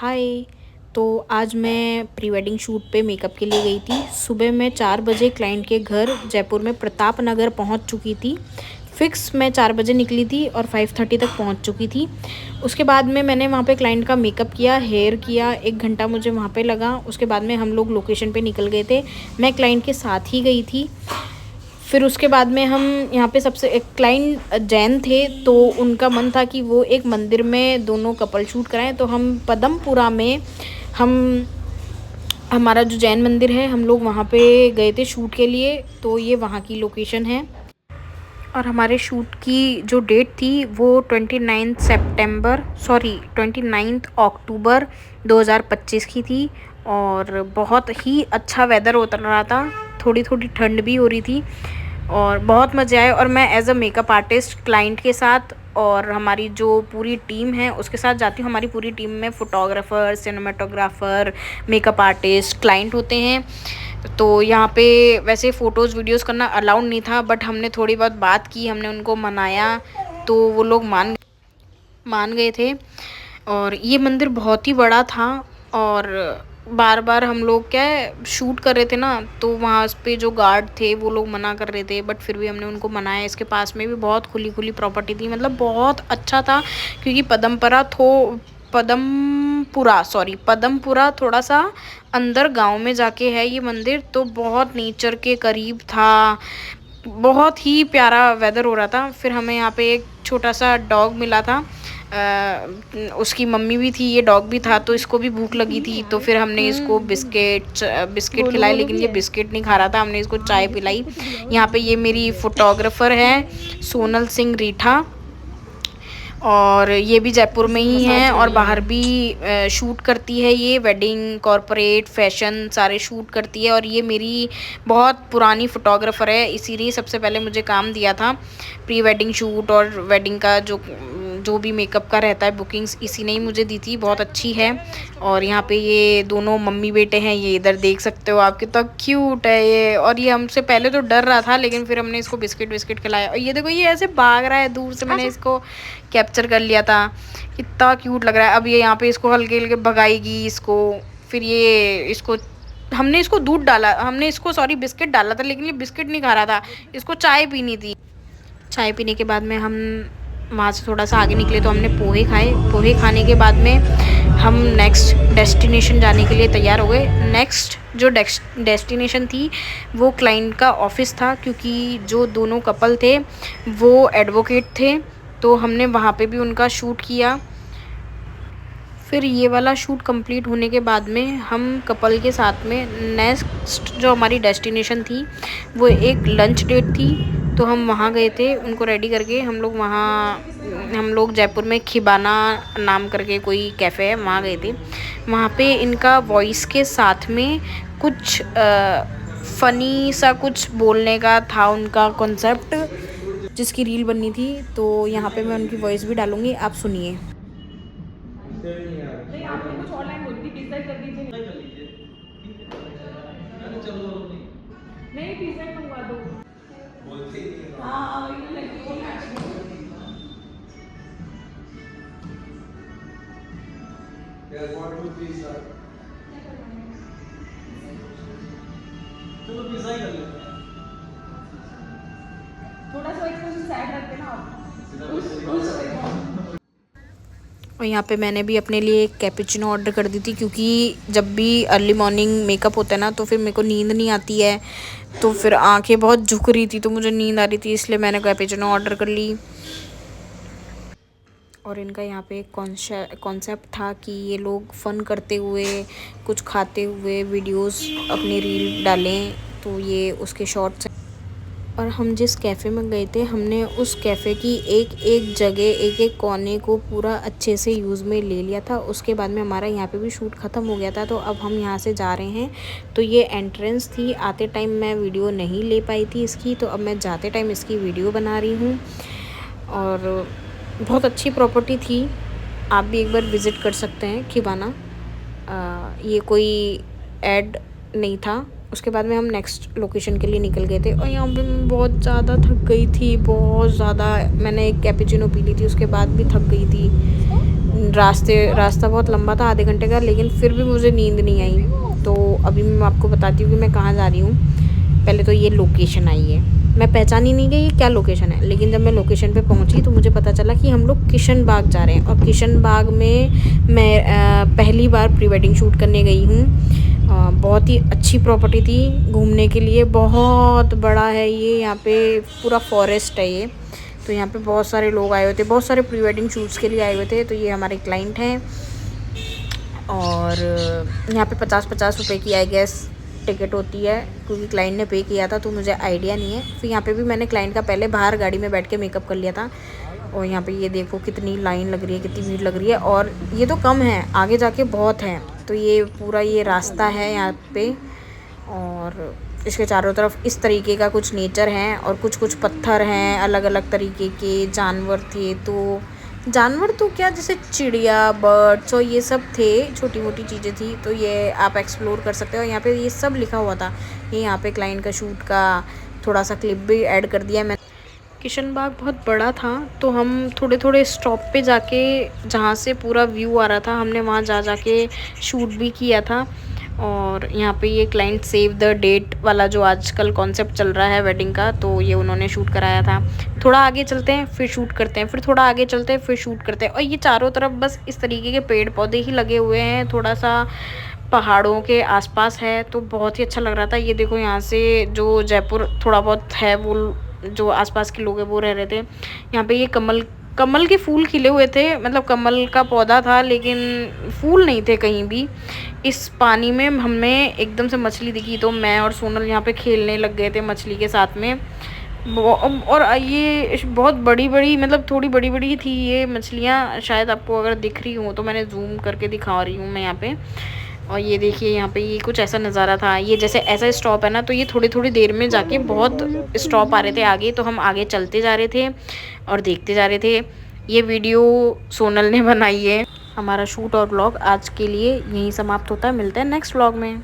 हाय। तो आज मैं प्री वेडिंग शूट पे मेकअप के लिए गई थी। सुबह मैं 4 बजे क्लाइंट के घर जयपुर में प्रताप नगर पहुंच चुकी थी। फ़िक्स मैं 4 बजे निकली थी और 5:30 तक पहुंच चुकी थी। उसके बाद में मैंने वहां पे क्लाइंट का मेकअप किया, हेयर किया, 1 घंटा मुझे वहां पे लगा। उसके बाद में हम लोग लोकेशन पे निकल गए थे। मैं क्लाइंट के साथ ही गई थी। फिर उसके बाद में हम यहाँ पे सबसे एक क्लाइंट जैन थे, तो उनका मन था कि वो एक मंदिर में दोनों कपल शूट कराएं। तो हम पदमपुरा में हम हमारा जो जैन मंदिर है, हम लोग वहाँ पे गए थे शूट के लिए। तो ये वहाँ की लोकेशन है। और हमारे शूट की जो डेट थी वो 29 अक्टूबर 2025 की थी। और बहुत ही अच्छा वेदर उतर रहा था, थोड़ी थोड़ी ठंड भी हो रही थी और बहुत मज़े आए। और मैं as a makeup artist client के साथ और हमारी जो पूरी टीम है उसके साथ जाती हूँ। हमारी पूरी टीम में photographer, cinematographer, makeup artist, client होते हैं। तो यहाँ पे वैसे फ़ोटोज़ वीडियोज़ करना अलाउड नहीं था, बट हमने थोड़ी बहुत बात की, हमने उनको मनाया तो वो लोग मान गए थे। और ये मंदिर बहुत ही बड़ा था और बार बार हम लोग क्या है शूट कर रहे थे ना, तो वहाँ पे जो गार्ड थे वो लोग मना कर रहे थे, बट फिर भी हमने उनको मनाया। इसके पास में भी बहुत खुली खुली प्रॉपर्टी थी, मतलब बहुत अच्छा था। क्योंकि पदमपुरा थोड़ा सा अंदर गांव में जाके है ये मंदिर, तो बहुत नेचर के करीब था। बहुत ही प्यारा वेदर हो रहा था। फिर हमें यहाँ पे एक छोटा सा डॉग मिला था। उसकी मम्मी भी थी, ये डॉग भी था, तो इसको भी भूख लगी थी। तो फिर हमने इसको बिस्किट खिलाए, लेकिन ये बिस्किट नहीं खा रहा था। हमने इसको चाय पिलाई। यहाँ पे ये मेरी फ़ोटोग्राफ़र है सोनल सिंह रीठा, और ये भी जयपुर में ही है और बाहर भी शूट करती है। ये वेडिंग, कॉरपोरेट, फैशन सारे शूट करती है। और ये मेरी बहुत पुरानी फ़ोटोग्राफ़र है, इसीलिए सबसे पहले मुझे काम दिया था प्री वेडिंग शूट और वेडिंग का जो भी मेकअप का रहता है बुकिंग्स, इसी ने ही मुझे दी थी। बहुत अच्छी है। और यहाँ पे ये दोनों मम्मी बेटे हैं, ये इधर देख सकते हो आप, कितना क्यूट है ये। और ये हमसे पहले तो डर रहा था, लेकिन फिर हमने इसको बिस्किट खिलाया। और ये देखो, ये ऐसे भाग रहा है, दूर से मैंने इसको कैप्चर कर लिया था। कितना क्यूट लग रहा है। अब ये यहाँ पे इसको हल्के हल्के भगाएगी इसको। फिर ये इसको हमने इसको दूध डाला, हमने इसको बिस्किट डाला था, लेकिन ये बिस्किट नहीं खा रहा था, इसको चाय पीनी थी। चाय पीने के बाद में हम वहाँ से थोड़ा सा आगे निकले तो हमने पोहे खाए। पोहे खाने के बाद में हम नेक्स्ट डेस्टिनेशन जाने के लिए तैयार हो गए। नेक्स्ट जो डेस्टिनेशन थी वो क्लाइंट का ऑफिस था, क्योंकि जो दोनों कपल थे वो एडवोकेट थे, तो हमने वहाँ पे भी उनका शूट किया। फिर ये वाला शूट कंप्लीट होने के बाद में हम कपल के साथ में नेक्स्ट जो हमारी डेस्टिनेशन थी वो एक लंच डेट थी, तो हम वहाँ गए थे उनको रेडी करके। हम लोग जयपुर में खिबाना नाम करके कोई कैफ़े है, वहाँ गए थे। वहाँ पे इनका वॉइस के साथ में कुछ फ़नी सा कुछ बोलने का था उनका कॉन्सेप्ट, जिसकी रील बननी थी। तो यहाँ पे मैं उनकी वॉइस भी डालूँगी, आप सुनिए। नहीं, आपने कुछ और लाइन बोली थी, पिज़्ज़ा कर दीजिए। पिज़्ज़ा कर लीजिए, ठीक है। अरे चलो नहीं, नहीं पिज़्ज़ा ही मंगवा दो। बोलते ही नहीं। हाँ वही लगी बोलना। यार व्हाट टू पिज़्ज़ा, चलो पिज़्ज़ा ही कर लेते हैं। थोड़ा सा एक्सप्रेशन सैड रखते ना आप, उस और यहाँ पे मैंने भी अपने लिए एक कैपुचिनो ऑर्डर कर दी थी, क्योंकि जब भी अर्ली मॉर्निंग मेकअप होता है ना तो फिर मेरे को नींद नहीं आती है, तो फिर आंखें बहुत झुक रही थी, तो मुझे नींद आ रही थी, इसलिए मैंने कैपुचिनो ऑर्डर कर ली। और इनका यहाँ पे एक कॉन्सेप्ट था कि ये लोग फ़न करते हुए, कुछ खाते हुए वीडियोस अपनी रील डालें, तो ये उसके शॉर्ट्स। और हम जिस कैफ़े में गए थे, हमने उस कैफ़े की एक एक जगह, एक एक कोने को पूरा अच्छे से यूज़ में ले लिया था। उसके बाद में हमारा यहाँ पे भी शूट ख़त्म हो गया था, तो अब हम यहाँ से जा रहे हैं। तो ये एंट्रेंस थी, आते टाइम मैं वीडियो नहीं ले पाई थी इसकी, तो अब मैं जाते टाइम इसकी वीडियो बना रही हूँ। और बहुत अच्छी प्रॉपर्टी थी, आप भी एक बार विज़िट कर सकते हैं खिबाना। ये कोई ऐड नहीं था। उसके बाद में हम नेक्स्ट लोकेशन के लिए निकल गए थे। और यहाँ पे मैं बहुत ज़्यादा थक गई थी, बहुत ज़्यादा। मैंने एक कैपुचिनो पी ली थी, उसके बाद भी थक गई थी, रास्ता बहुत लंबा था, आधे घंटे का, लेकिन फिर भी मुझे नींद नहीं आई। तो अभी मैं आपको बताती हूँ कि मैं कहाँ जा रही हूँ। पहले तो ये लोकेशन आई है, मैं पहचान ही नहीं गई ये क्या लोकेशन है, लेकिन जब मैं लोकेशन पे पहुँची तो मुझे पता चला कि हम लोग किशन बाग जा रहे हैं। और किशन बाग में मैं पहली बार प्री वेडिंग शूट करने गई हूँ। बहुत ही अच्छी प्रॉपर्टी थी घूमने के लिए, बहुत बड़ा है ये, यहाँ पे पूरा फॉरेस्ट है ये। तो यहाँ पे बहुत सारे लोग आए हुए थे, बहुत सारे प्री वेडिंग शूट्स के लिए आए हुए थे। तो ये हमारे क्लाइंट हैं और यहाँ पे 50-50 रुपए की आई गेस टिकट होती है, क्योंकि क्लाइंट ने पे किया था तो मुझे आइडिया नहीं है। फिर यहाँ पे भी मैंने क्लाइंट का पहले बाहर गाड़ी में बैठ के मेकअप कर लिया था। और यहाँ पे ये देखो कितनी लाइन लग रही है, कितनी भीड़ लग रही है। और ये तो कम है, आगे जाके बहुत है। तो ये पूरा ये रास्ता है यहाँ पे, और इसके चारों तरफ इस तरीके का कुछ नेचर है, और कुछ पत्थर हैं अलग अलग तरीके के। जानवर थे, तो जानवर तो क्या, जैसे चिड़िया, बर्ड्स और ये सब थे, छोटी मोटी चीज़ें थी। तो ये आप एक्सप्लोर कर सकते हो। यहाँ पे ये सब लिखा हुआ था। ये यहाँ पे क्लाइंट का शूट का थोड़ा सा क्लिप भी ऐड कर दिया मैं। किशन बाग बहुत बड़ा था, तो हम थोड़े थोड़े स्टॉप पे जाके, जहाँ से पूरा व्यू आ रहा था, हमने वहाँ जाके शूट भी किया था। और यहाँ पे ये क्लाइंट सेव द डेट वाला जो आजकल कॉन्सेप्ट चल रहा है वेडिंग का, तो ये उन्होंने शूट कराया था। थोड़ा आगे चलते हैं फिर शूट करते हैं, फिर थोड़ा आगे चलते हैं फिर शूट करते हैं। और ये चारों तरफ बस इस तरीके के पेड़ पौधे ही लगे हुए हैं, थोड़ा सा पहाड़ों के आसपास है, तो बहुत ही अच्छा लग रहा था। ये देखो यहाँ से जो जयपुर थोड़ा बहुत है, वो जो आसपास के लोग हैं वो रह रहे थे। यहाँ पे ये कमल के फूल खिले हुए थे, मतलब कमल का पौधा था, लेकिन फूल नहीं थे कहीं भी। इस पानी में हमें एकदम से मछली दिखी, तो मैं और सोनल यहाँ पे खेलने लग गए थे मछली के साथ में। और ये बहुत बड़ी बड़ी, मतलब थोड़ी बड़ी बड़ी थी ये मछलियाँ, शायद आपको अगर दिख रही हो तो मैंने जूम करके दिखा रही हूँ मैं यहाँ पे। और ये देखिए यहाँ पे ये कुछ ऐसा नज़ारा था। ये जैसे ऐसा स्टॉप है ना, तो ये थोड़ी थोड़ी देर में जाके बहुत स्टॉप आ रहे थे आगे, तो हम आगे चलते जा रहे थे और देखते जा रहे थे। ये वीडियो सोनल ने बनाई है। हमारा शूट और व्लॉग आज के लिए यहीं समाप्त होता है। मिलते हैं नेक्स्ट व्लॉग में।